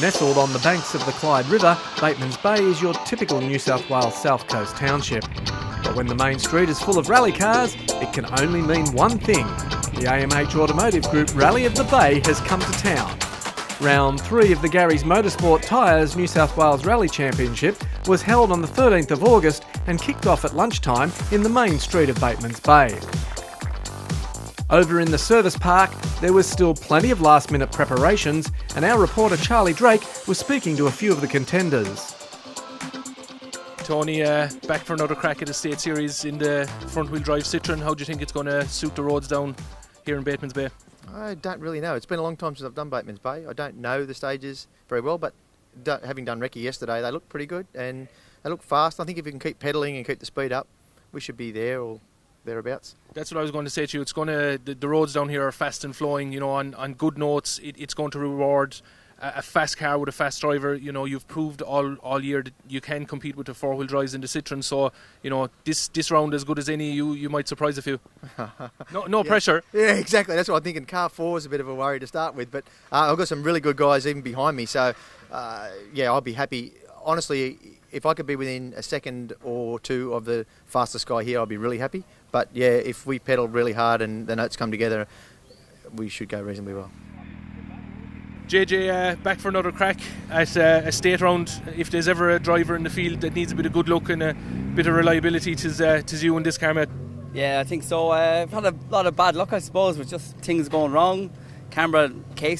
Nestled on the banks of the Clyde River, Batemans Bay is your typical New South Wales South Coast township. But when the main street is full of rally cars, it can only mean one thing. The AMH Automotive Group Rally of the Bay has come to town. Round 3 of the Gary's Motorsport Tyres New South Wales Rally Championship was held on the 13th of August and kicked off at lunchtime in the main street of Batemans Bay. Over in the service park, there was still plenty of last-minute preparations, and our reporter Charlie Drake was speaking to a few of the contenders. Tony, back for another crack at the State Series in the front-wheel drive Citroen. How do you think it's going to suit the roads down here in Batemans Bay? I don't really know. It's been a long time since I've done Batemans Bay. I don't know the stages very well, but having done recce yesterday, they look pretty good and they look fast. I think if you can keep pedalling and keep the speed up, we should be there or thereabouts. That's what I was going to say to you. It's going to the roads down here are fast and flowing. You know, on good notes, it's going to reward a fast car with a fast driver. You know, you've proved all year that you can compete with the four-wheel drives in the Citroen. So, you know, this round, as good as any, you might surprise a few. No pressure. Yeah, exactly. That's what I'm thinking. Car 4 is a bit of a worry to start with, but I've got some really good guys even behind me. So, yeah, I'll be happy. Honestly, if I could be within a second or two of the fastest guy here, I'd be really happy. But yeah, if we pedal really hard and the notes come together, we should go reasonably well. JJ, back for another crack at a state round. If there's ever a driver in the field that needs a bit of good luck and a bit of reliability, tis you in this car, mate. Yeah, I think so. I've had a lot of bad luck, I suppose, with just things going wrong. Camera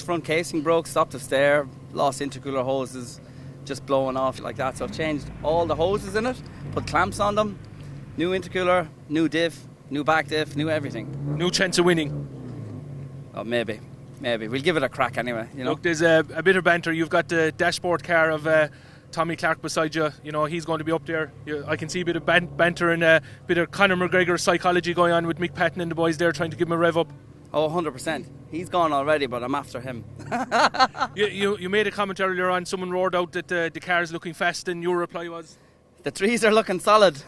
front casing broke, stopped the stair, lost intercooler hoses, just blowing off like that. So I've changed all the hoses in it, put clamps on them, new intercooler, new diff, new back diff, new everything. No chance of winning? Oh, maybe. We'll give it a crack anyway. You know? Look, there's a bit of banter. You've got the dashboard car of Tommy Clark beside you. You know, he's going to be up there. I can see a bit of banter and a bit of Conor McGregor psychology going on with Mick Patton and the boys there trying to give him a rev up. Oh, 100%. He's gone already, but I'm after him. You made a comment earlier on, someone roared out that the car is looking fast, and your reply was? The trees are looking solid.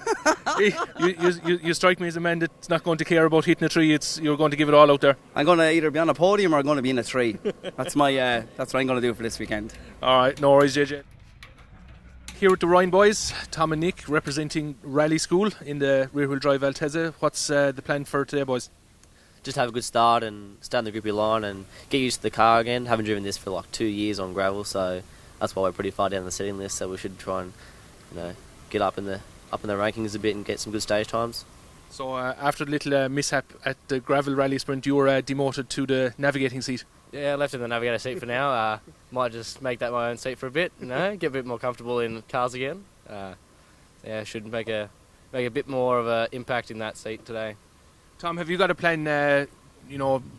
you strike me as a man that's not going to care about hitting a tree. You're going to give it all out there. I'm going to either be on a podium or I'm going to be in a tree. That's what I'm going to do for this weekend. All right, no worries, JJ. Here with the Ryan boys, Tom and Nick representing Rally School in the rear-wheel drive Altezza. What's the plan for today, boys? Just have a good start and stay on the grippy line and get used to the car again. Haven't driven this for like 2 years on gravel, so that's why we're pretty far down the setting list. So we should try and, get up in the rankings a bit and get some good stage times. So after the little mishap at the gravel rally sprint, you were demoted to the navigating seat. Yeah, left in the navigator seat for now. Might just make that my own seat for a bit. Get a bit more comfortable in cars again. Should make a bit more of an impact in that seat today. Tom, have you got a plan? A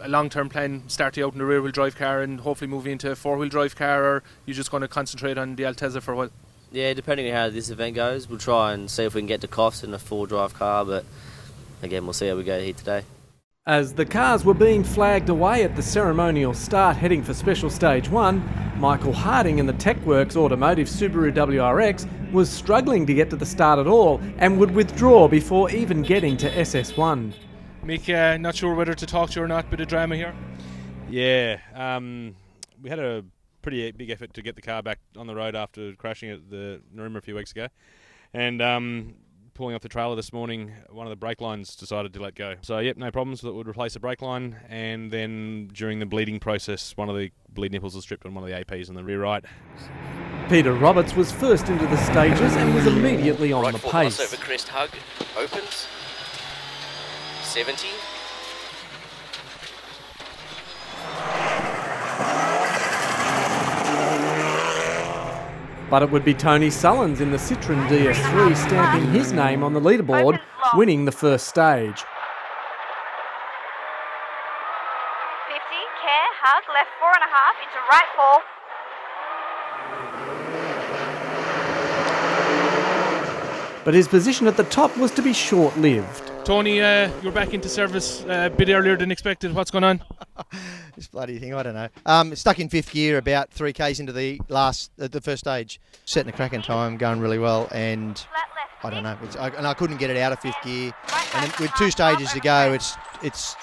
long-term plan, starting out in the rear-wheel drive car and hopefully moving into a four-wheel drive car, or are you just going to concentrate on the Altezza for a while? Yeah, depending on how this event goes, we'll try and see if we can get to Coffs in a four-wheel drive car, but again, we'll see how we go here today. As the cars were being flagged away at the ceremonial start heading for Special Stage 1, Michael Harding in the TechWorks Automotive Subaru WRX was struggling to get to the start at all and would withdraw before even getting to SS1. Mick, not sure whether to talk to you or not, bit of drama here. Yeah, we had a pretty big effort to get the car back on the road after crashing at the Narima a few weeks ago, and pulling off the trailer this morning, one of the brake lines decided to let go. So yep, no problems. That would replace the brake line, and then during the bleeding process, one of the bleed nipples was stripped on one of the APs on the rear right. Peter Roberts was first into the stages and was immediately on the pace. Over crest hug opens 70. But it would be Tony Sullins in the Citroen DS3 stamping his name on the leaderboard, winning the first stage. 50, care, hug, left 4.5 into right 4. But his position at the top was to be short-lived. Tony, you're back into service a bit earlier than expected. What's going on? This bloody thing, I don't know. Stuck in fifth gear about 3Ks into the first stage. Setting a cracking time, going really well, and I don't know. I couldn't get it out of fifth gear. And with 2 stages to go, it's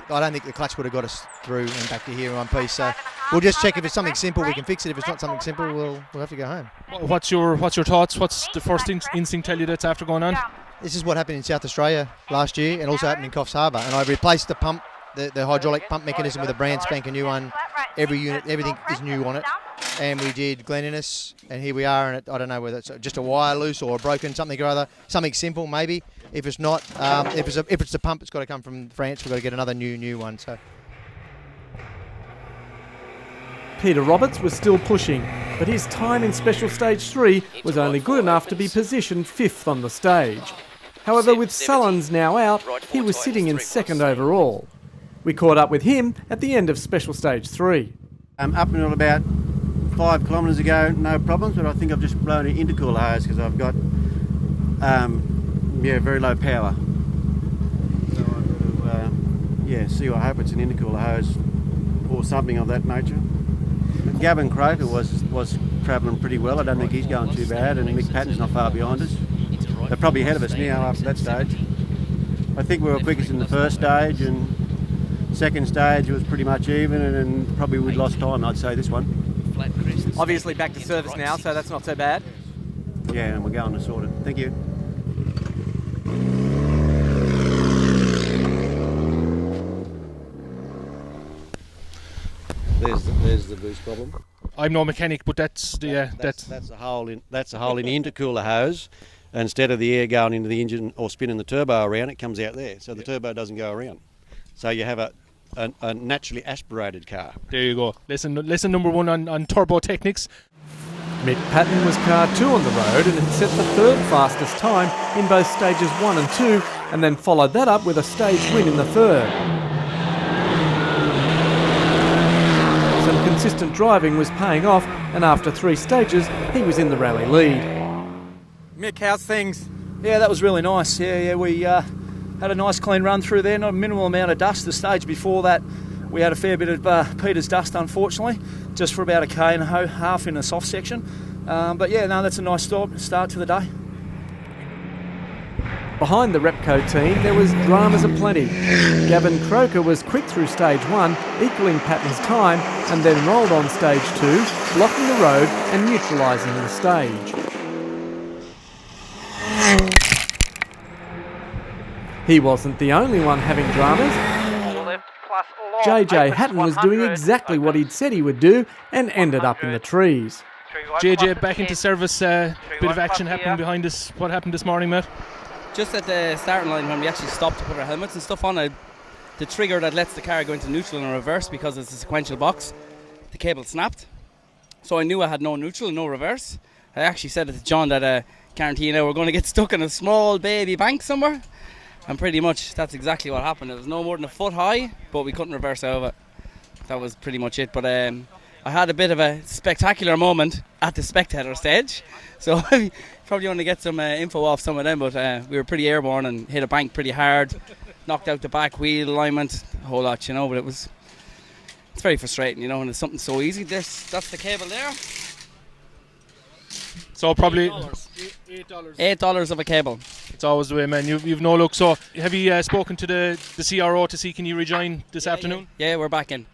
I don't think the clutch would have got us through and back to here in one piece. So we'll just check if it's something simple, we can fix it. If it's not something simple, we'll have to go home. What's your thoughts? What's the first instinct tell you that's after going on? This is what happened in South Australia last year and also happened in Coffs Harbour. And I replaced the pump, the hydraulic pump mechanism with a brand spanking new one. Every unit, everything is new on it. And we did Glen Innes, and here we are. And I don't know whether it's just a wire loose or broken, something or other. Something simple, maybe. If it's not, if it's the pump, it's got to come from France. We've got to get another new one. So. Peter Roberts was still pushing, but his time in Special Stage 3 was only good enough to be positioned 5th on the stage. However, with Sullins now out, he was sitting in 2nd overall. We caught up with him at the end of Special Stage 3. Up until about 5 kilometres ago, no problems, but I think I've just blown an intercooler hose because I've got very low power. So I've got to, I hope it's an intercooler hose or something of that nature. Gavin Croker was travelling pretty well. I don't think he's going too bad, and Mick Patton's not far behind us. They're probably ahead of us now after that stage. I think we were quickest in the first stage, and second stage was pretty much even, and probably we'd lost time, I'd say, this one. Obviously back to service now, so that's not so bad. Yeah, and we're going to sort it. Thank you. There's the boost problem. I'm no mechanic, but that's a hole in the intercooler hose. Instead of the air going into the engine or spinning the turbo around, it comes out there, so the turbo doesn't go around. So you have a naturally aspirated car. There you go. Lesson number 1 on turbo techniques. Mick Patton was car 2 on the road and had set the 3rd fastest time in both stages 1 and 2, and then followed that up with a stage win in the 3rd. Some consistent driving was paying off, and after 3 stages, he was in the rally lead. Mick, how's things? Yeah, that was really nice. Yeah, we had a nice clean run through there, not a minimal amount of dust. The stage before that, we had a fair bit of Peter's dust, unfortunately, just for about a K and a half in the soft section. But yeah, no, that's a nice start to the day. Behind the Repco team, there was dramas aplenty. Gavin Croker was quick through stage 1, equalling Patton's time, and then rolled on stage 2, blocking the road and neutralising the stage. He wasn't the only one having dramas. JJ Hatton was doing exactly what he'd said he would do and ended up in the trees. JJ back into service, bit of action happening behind us. What happened this morning, Matt? Just at the starting line when we actually stopped to put our helmets and stuff on, the trigger that lets the car go into neutral and reverse, because it's a sequential box, the cable snapped. So I knew I had no neutral and no reverse. I actually said it to John that guarantee we're going to get stuck in a small baby bank somewhere. And pretty much that's exactly what happened. It was no more than a foot high, but we couldn't reverse out of it. That was pretty much it. But I had a bit of a spectacular moment at the spectator stage. So probably want to get some info off some of them, but we were pretty airborne and hit a bank pretty hard, knocked out the back wheel alignment, a whole lot, but it's very frustrating, when it's something so easy. That's the cable there. So probably $8 of a cable. It's always the way, man. You've no luck. So have you spoken to the CRO to see can you rejoin this afternoon? Yeah, we're back in.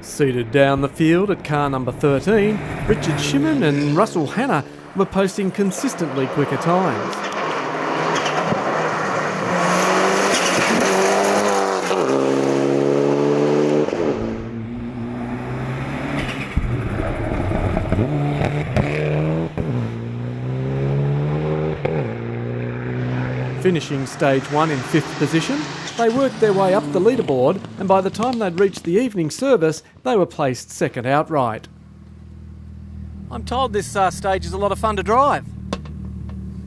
Seated down the field at car number 13, Richard Shimon and Russell Hanna were posting consistently quicker times. Finishing stage 1 in 5th position, they worked their way up the leaderboard, and by the time they'd reached the evening service, they were placed 2nd outright. I'm told this stage is a lot of fun to drive.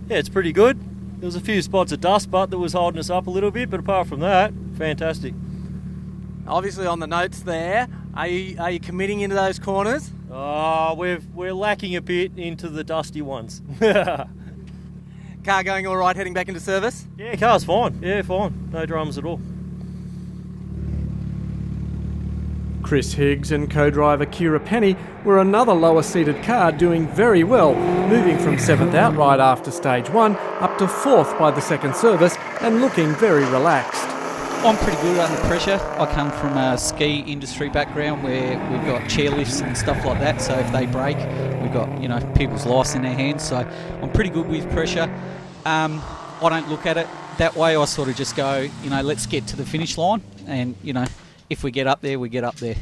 Yeah, it's pretty good. There was a few spots of dust, but that was holding us up a little bit, but apart from that, fantastic. Obviously on the notes there, are you committing into those corners? We're lacking a bit into the dusty ones. Car going all right heading back into service? Yeah, car's fine. Yeah, fine. No dramas at all. Chris Higgs and co-driver Kira Penny were another lower-seated car doing very well, moving from 7th outright after stage 1 up to 4th by the second service and looking very relaxed. I'm pretty good under pressure. I come from a ski industry background where we've got chairlifts and stuff like that, so if they break, we've got, you know, people's lives in their hands, so I'm pretty good with pressure. I don't look at it that way. I sort of just go, you know, let's get to the finish line, and, you know, if we get up there, we get up there.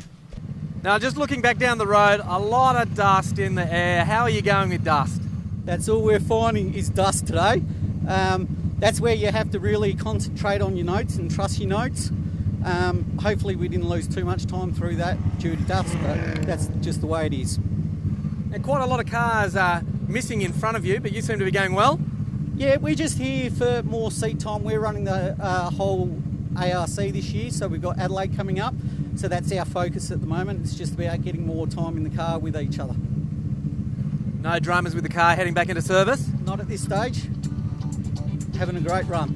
Now, just looking back down the road, a lot of dust in the air. How are you going with dust? That's all we're finding is dust today. That's where you have to really concentrate on your notes and trust your notes. Hopefully we didn't lose too much time through that due to dust, but that's just the way it is. And quite a lot of cars are missing in front of you, but you seem to be going well. Yeah, we're just here for more seat time. We're running the whole ARC this year, so we've got Adelaide coming up. So that's our focus at the moment. It's just about getting more time in the car with each other. No dramas with the car heading back into service? Not at this stage. Having a great run.